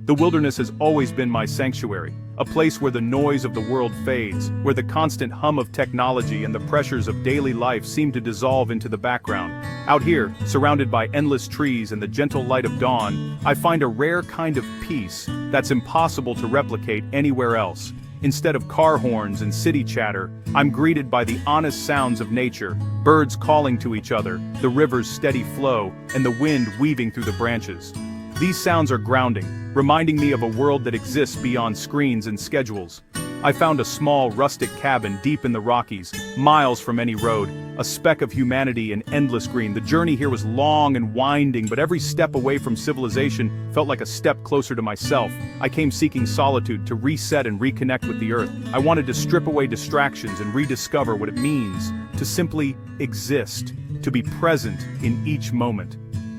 The wilderness has always been my sanctuary, a place where the noise of the world fades, where the constant hum of technology and the pressures of daily life seem to dissolve into the background. Out here, surrounded by endless trees and the gentle light of dawn, I find a rare kind of peace that's impossible to replicate anywhere else. Instead of car horns and city chatter, I'm greeted by the honest sounds of nature, birds calling to each other, the river's steady flow, and the wind weaving through the branches. These sounds are grounding, reminding me of a world that exists beyond screens and schedules. I found a small, rustic cabin deep in the Rockies, miles from any road, a speck of humanity in endless green. The journey here was long and winding, but every step away from civilization felt like a step closer to myself. I came seeking solitude to reset and reconnect with the earth. I wanted to strip away distractions and rediscover what it means to simply exist, to be present in each moment.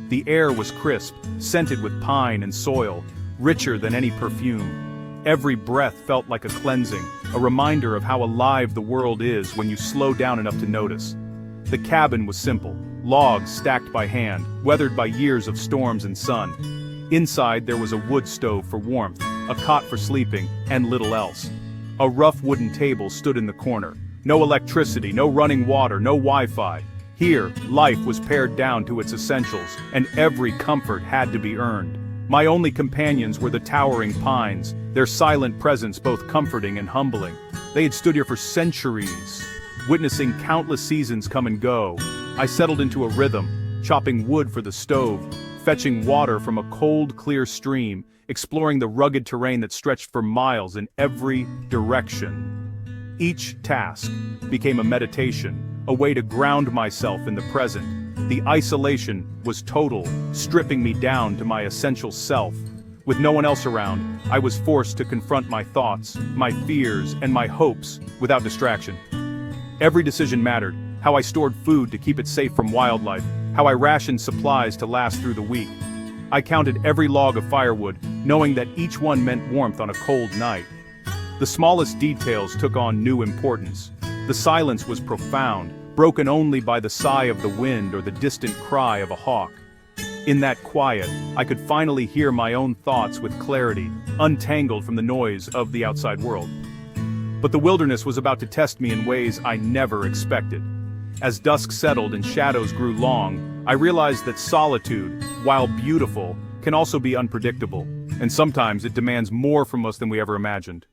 The air was crisp, scented with pine and soil, richer than any perfume. Every breath felt like a cleansing, a reminder of how alive the world is when you slow down enough to notice. The cabin was simple, logs stacked by hand, weathered by years of storms and sun. Inside there was a wood stove for warmth, a cot for sleeping, and little else. A rough wooden table stood in the corner. No electricity, no running water, no Wi-Fi. Here, life was pared down to its essentials, and every comfort had to be earned. My only companions were the towering pines, their silent presence both comforting and humbling. They had stood here for centuries, witnessing countless seasons come and go. I settled into a rhythm, chopping wood for the stove, fetching water from a cold, clear stream, exploring the rugged terrain that stretched for miles in every direction. Each task became a meditation, a way to ground myself in the present. The isolation was total, stripping me down to my essential self. With no one else around, I was forced to confront my thoughts, my fears, and my hopes without distraction. Every decision mattered: how I stored food to keep it safe from wildlife, how I rationed supplies to last through the week. I counted every log of firewood, knowing that each one meant warmth on a cold night. The smallest details took on new importance. The silence was profound, broken only by the sigh of the wind or the distant cry of a hawk. In that quiet, I could finally hear my own thoughts with clarity, untangled from the noise of the outside world. But the wilderness was about to test me in ways I never expected. As dusk settled and shadows grew long, I realized that solitude, while beautiful, can also be unpredictable, and sometimes it demands more from us than we ever imagined.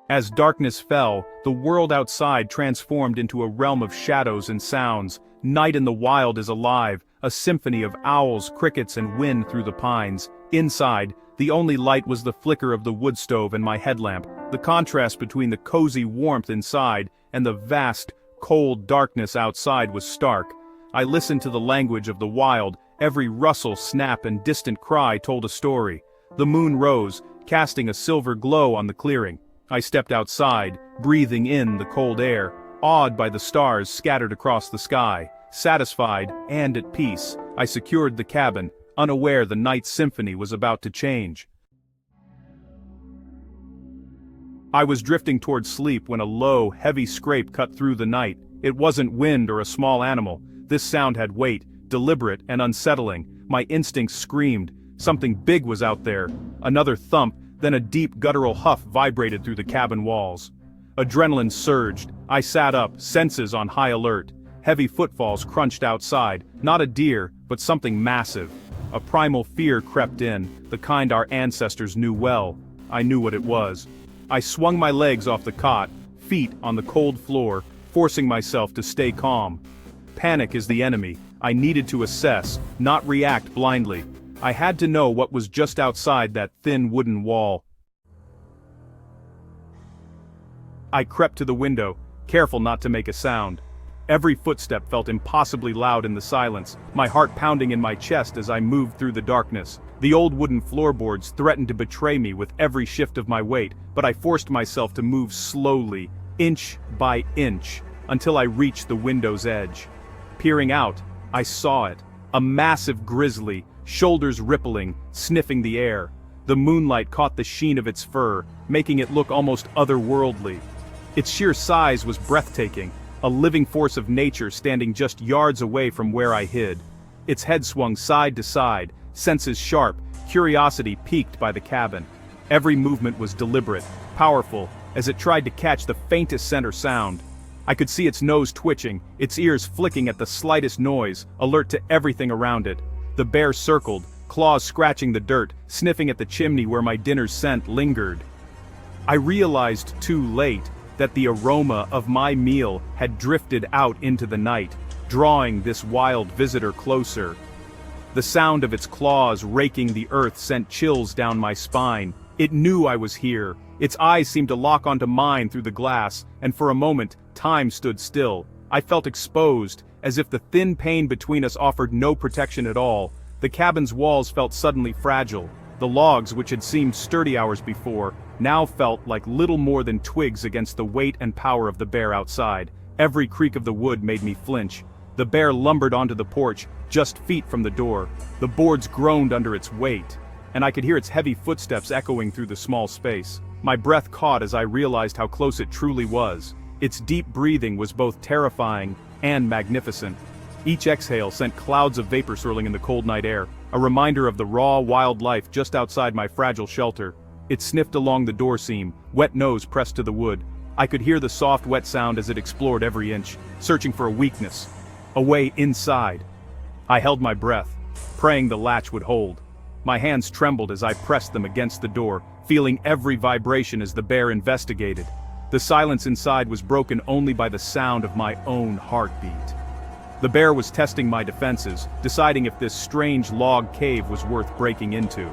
As darkness fell, the world outside transformed into a realm of shadows and sounds. Night in the wild is alive, a symphony of owls, crickets, and wind through the pines. Inside, the only light was the flicker of the wood stove and my headlamp. The contrast between the cozy warmth inside and the vast, cold darkness outside was stark. I listened to the language of the wild. Every rustle, snap, and distant cry told a story. The moon rose, casting a silver glow on the clearing. I stepped outside, breathing in the cold air, awed by the stars scattered across the sky. Satisfied and at peace, I secured the cabin, unaware the night's symphony was about to change. I was drifting toward sleep when a low, heavy scrape cut through the night. It wasn't wind or a small animal. This sound had weight, deliberate and unsettling. My instincts screamed. Something big was out there. Another thump, then a deep guttural huff vibrated through the cabin walls. Adrenaline surged. I sat up, senses on high alert. Heavy footfalls crunched outside, not a deer, but something massive. A primal fear crept in, the kind our ancestors knew well. I knew what it was. I swung my legs off the cot, feet on the cold floor, forcing myself to stay calm. Panic is the enemy. I needed to assess, not react blindly. I had to know what was just outside that thin wooden wall. I crept to the window, careful not to make a sound. Every footstep felt impossibly loud in the silence, my heart pounding in my chest as I moved through the darkness. The old wooden floorboards threatened to betray me with every shift of my weight, but I forced myself to move slowly, inch by inch, until I reached the window's edge. Peering out, I saw it, a massive grizzly, shoulders rippling, sniffing the air. The moonlight caught the sheen of its fur, making it look almost otherworldly. Its sheer size was breathtaking, a living force of nature standing just yards away from where I hid. Its head swung side to side, senses sharp, curiosity piqued by the cabin. Every movement was deliberate, powerful, as it tried to catch the faintest scent or sound. I could see its nose twitching, its ears flicking at the slightest noise, alert to everything around it. The bear circled, claws scratching the dirt, sniffing at the chimney where my dinner's scent lingered. I realized too late that the aroma of my meal had drifted out into the night, drawing this wild visitor closer. The sound of its claws raking the earth sent chills down my spine. It knew I was here. Its eyes seemed to lock onto mine through the glass, and for a moment, time stood still. I felt exposed, as if the thin pane between us offered no protection at all. The cabin's walls felt suddenly fragile. The logs, which had seemed sturdy hours before, now felt like little more than twigs against the weight and power of the bear outside. Every creak of the wood made me flinch. The bear lumbered onto the porch, just feet from the door. The boards groaned under its weight, and I could hear its heavy footsteps echoing through the small space. My breath caught as I realized how close it truly was. Its deep breathing was both terrifying and magnificent. Each exhale sent clouds of vapor swirling in the cold night air, a reminder of the raw, wild life just outside my fragile shelter. It sniffed along the door seam, wet nose pressed to the wood. I could hear the soft, wet sound as it explored every inch, searching for a weakness, a way inside. I held my breath, praying the latch would hold. My hands trembled as I pressed them against the door, feeling every vibration as the bear investigated. The silence inside was broken only by the sound of my own heartbeat. The bear was testing my defenses, deciding if this strange log cave was worth breaking into.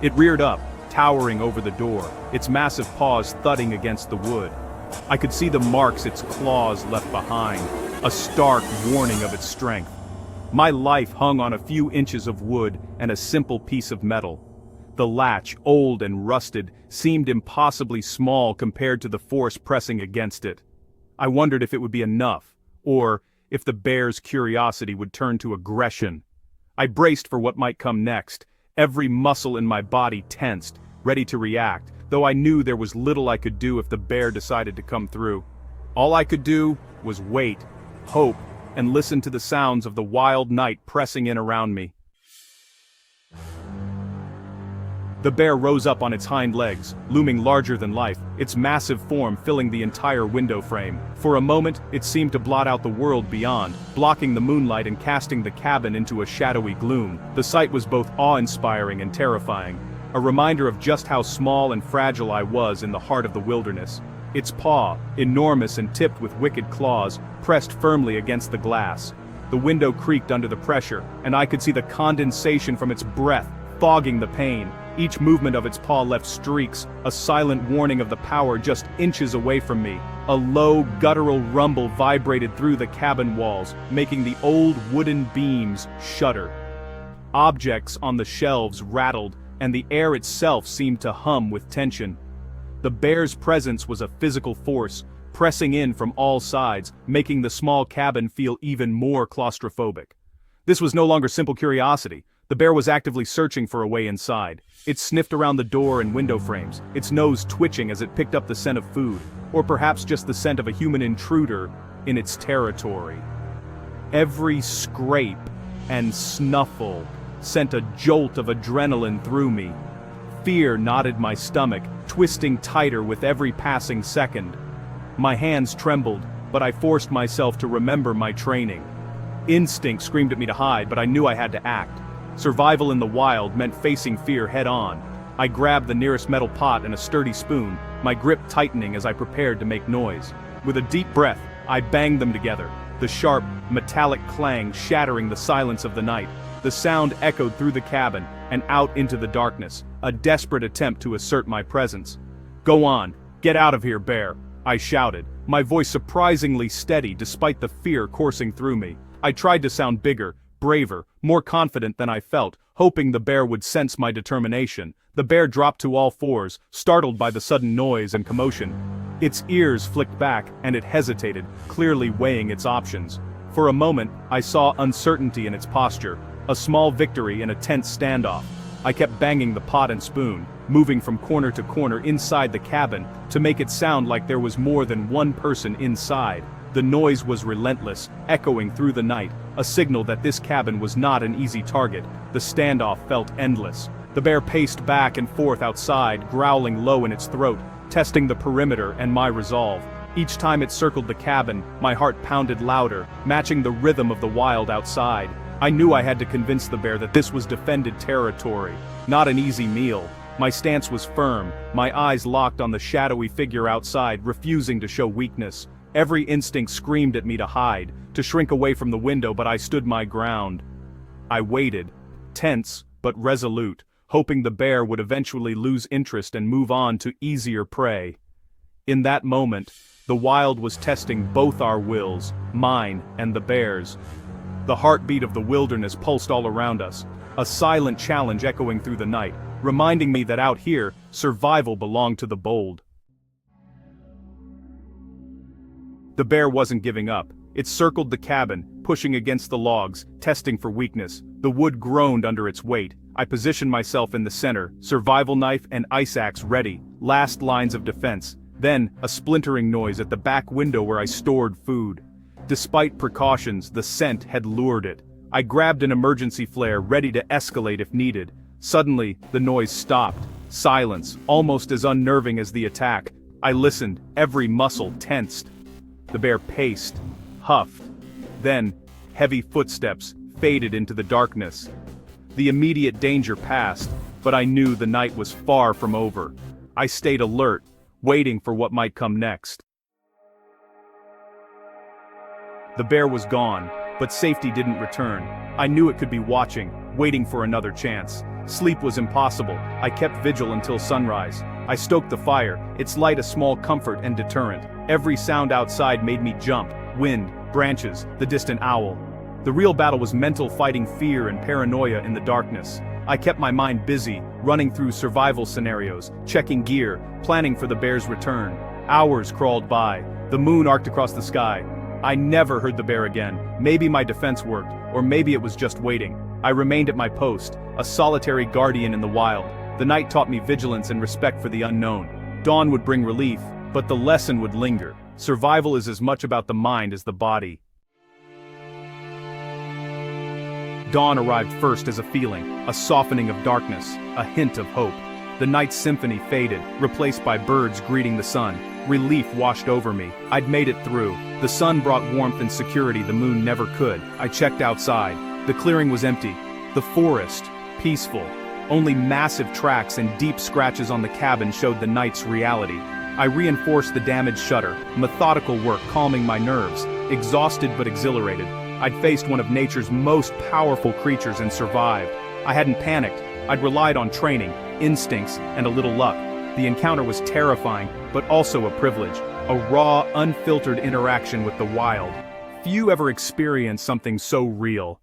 It reared up, towering over the door, its massive paws thudding against the wood. I could see the marks its claws left behind, a stark warning of its strength. My life hung on a few inches of wood and a simple piece of metal. The latch, old and rusted, seemed impossibly small compared to the force pressing against it. I wondered if it would be enough, or if the bear's curiosity would turn to aggression. I braced for what might come next, every muscle in my body tensed, ready to react, though I knew there was little I could do if the bear decided to come through. All I could do was wait, hope, and listen to the sounds of the wild night pressing in around me. The bear rose up on its hind legs, looming larger than life, its massive form filling the entire window frame. For a moment, it seemed to blot out the world beyond, blocking the moonlight and casting the cabin into a shadowy gloom. The sight was both awe-inspiring and terrifying, a reminder of just how small and fragile I was in the heart of the wilderness. Its paw, enormous and tipped with wicked claws, pressed firmly against the glass. The window creaked under the pressure, and I could see the condensation from its breath, fogging the pane. Each movement of its paw left streaks, a silent warning of the power just inches away from me. A low, guttural rumble vibrated through the cabin walls, making the old wooden beams shudder. Objects on the shelves rattled, and the air itself seemed to hum with tension. The bear's presence was a physical force, pressing in from all sides, making the small cabin feel even more claustrophobic. This was no longer simple curiosity. The bear was actively searching for a way inside. It sniffed around the door and window frames, its nose twitching as it picked up the scent of food, or perhaps just the scent of a human intruder in its territory. Every scrape and snuffle sent a jolt of adrenaline through me. Fear knotted my stomach, twisting tighter with every passing second. My hands trembled, but I forced myself to remember my training. Instinct screamed at me to hide, but I knew I had to act. Survival in the wild meant facing fear head-on. I grabbed the nearest metal pot and a sturdy spoon, my grip tightening as I prepared to make noise. With a deep breath, I banged them together, the sharp, metallic clang shattering the silence of the night. The sound echoed through the cabin and out into the darkness, a desperate attempt to assert my presence. "Go on, get out of here, bear," I shouted, my voice surprisingly steady despite the fear coursing through me. I tried to sound bigger, braver, more confident than I felt, hoping the bear would sense my determination. The bear dropped to all fours, startled by the sudden noise and commotion. Its ears flicked back, and it hesitated, clearly weighing its options. For a moment, I saw uncertainty in its posture, a small victory in a tense standoff. I kept banging the pot and spoon, moving from corner to corner inside the cabin to make it sound like there was more than one person inside. The The noise was relentless, echoing through the night, a signal that this cabin was not an easy target. The standoff felt endless. The bear paced back and forth outside, growling low in its throat, testing the perimeter and my resolve. Each time it circled the cabin, my heart pounded louder, matching the rhythm of the wild outside. I knew I had to convince the bear that this was defended territory, not an easy meal. My stance was firm, my eyes locked on the shadowy figure outside, refusing to show weakness. Every instinct screamed at me to hide, to shrink away from the window, but I stood my ground. I waited, tense but resolute, hoping the bear would eventually lose interest and move on to easier prey. In that moment, the wild was testing both our wills, mine and the bear's. The heartbeat of the wilderness pulsed all around us, a silent challenge echoing through the night, reminding me that out here, survival belonged to the bold. The bear wasn't giving up. It circled the cabin, pushing against the logs, testing for weakness. The wood groaned under its weight. I positioned myself in the center, survival knife and ice axe ready, last lines of defense. Then, a splintering noise at the back window where I stored food. Despite precautions, the scent had lured it. I grabbed an emergency flare, ready to escalate if needed. Suddenly, the noise stopped. Silence, almost as unnerving as the attack. I listened, every muscle tensed. The bear paced, huffed. Then, heavy footsteps faded into the darkness. The immediate danger passed, but I knew the night was far from over. I stayed alert, waiting for what might come next. The bear was gone, but safety didn't return. I knew it could be watching, waiting for another chance. Sleep was impossible. I kept vigil until sunrise. I stoked the fire, its light a small comfort and deterrent. Every sound outside made me jump: wind, branches, the distant owl. The real battle was mental, fighting fear and paranoia in the darkness. I kept my mind busy, running through survival scenarios, checking gear, planning for the bear's return. Hours crawled by. The moon arced across the sky. I never heard the bear again. Maybe my defense worked, or maybe it was just waiting. I remained at my post, a solitary guardian in the wild. The night taught me vigilance and respect for the unknown. Dawn would bring relief, but the lesson would linger. Survival is as much about the mind as the body. Dawn arrived first as a feeling, a softening of darkness, a hint of hope. The night's symphony faded, replaced by birds greeting the sun. Relief washed over me. I'd made it through. The sun brought warmth and security the moon never could. I checked outside. The clearing was empty. The forest, peaceful. Only massive tracks and deep scratches on the cabin showed the night's reality. I reinforced the damaged shutter, methodical work calming my nerves. Exhausted but exhilarated, I'd faced one of nature's most powerful creatures and survived. I hadn't panicked. I'd relied on training, instincts, and a little luck. The encounter was terrifying, but also a privilege. A raw, unfiltered interaction with the wild. Few ever experience something so real.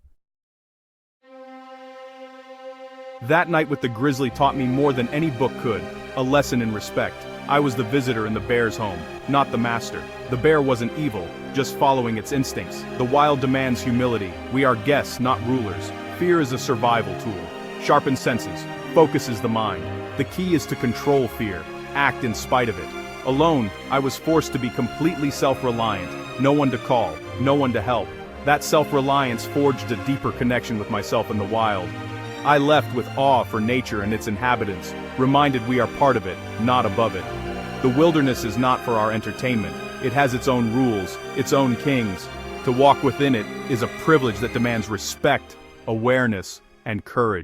That night with the grizzly taught me more than any book could, a lesson in respect. I was the visitor in the bear's home, not the master. The bear wasn't evil, just following its instincts. The wild demands humility. We are guests, not rulers. Fear is a survival tool. Sharpens senses, focuses the mind. The key is to control fear, act in spite of it. Alone, I was forced to be completely self-reliant. No one to call, no one to help. That self-reliance forged a deeper connection with myself in the wild. I left with awe for nature and its inhabitants, reminded we are part of it, not above it. The wilderness is not for our entertainment. It has its own rules, its own kings. To walk within it is a privilege that demands respect, awareness, and courage.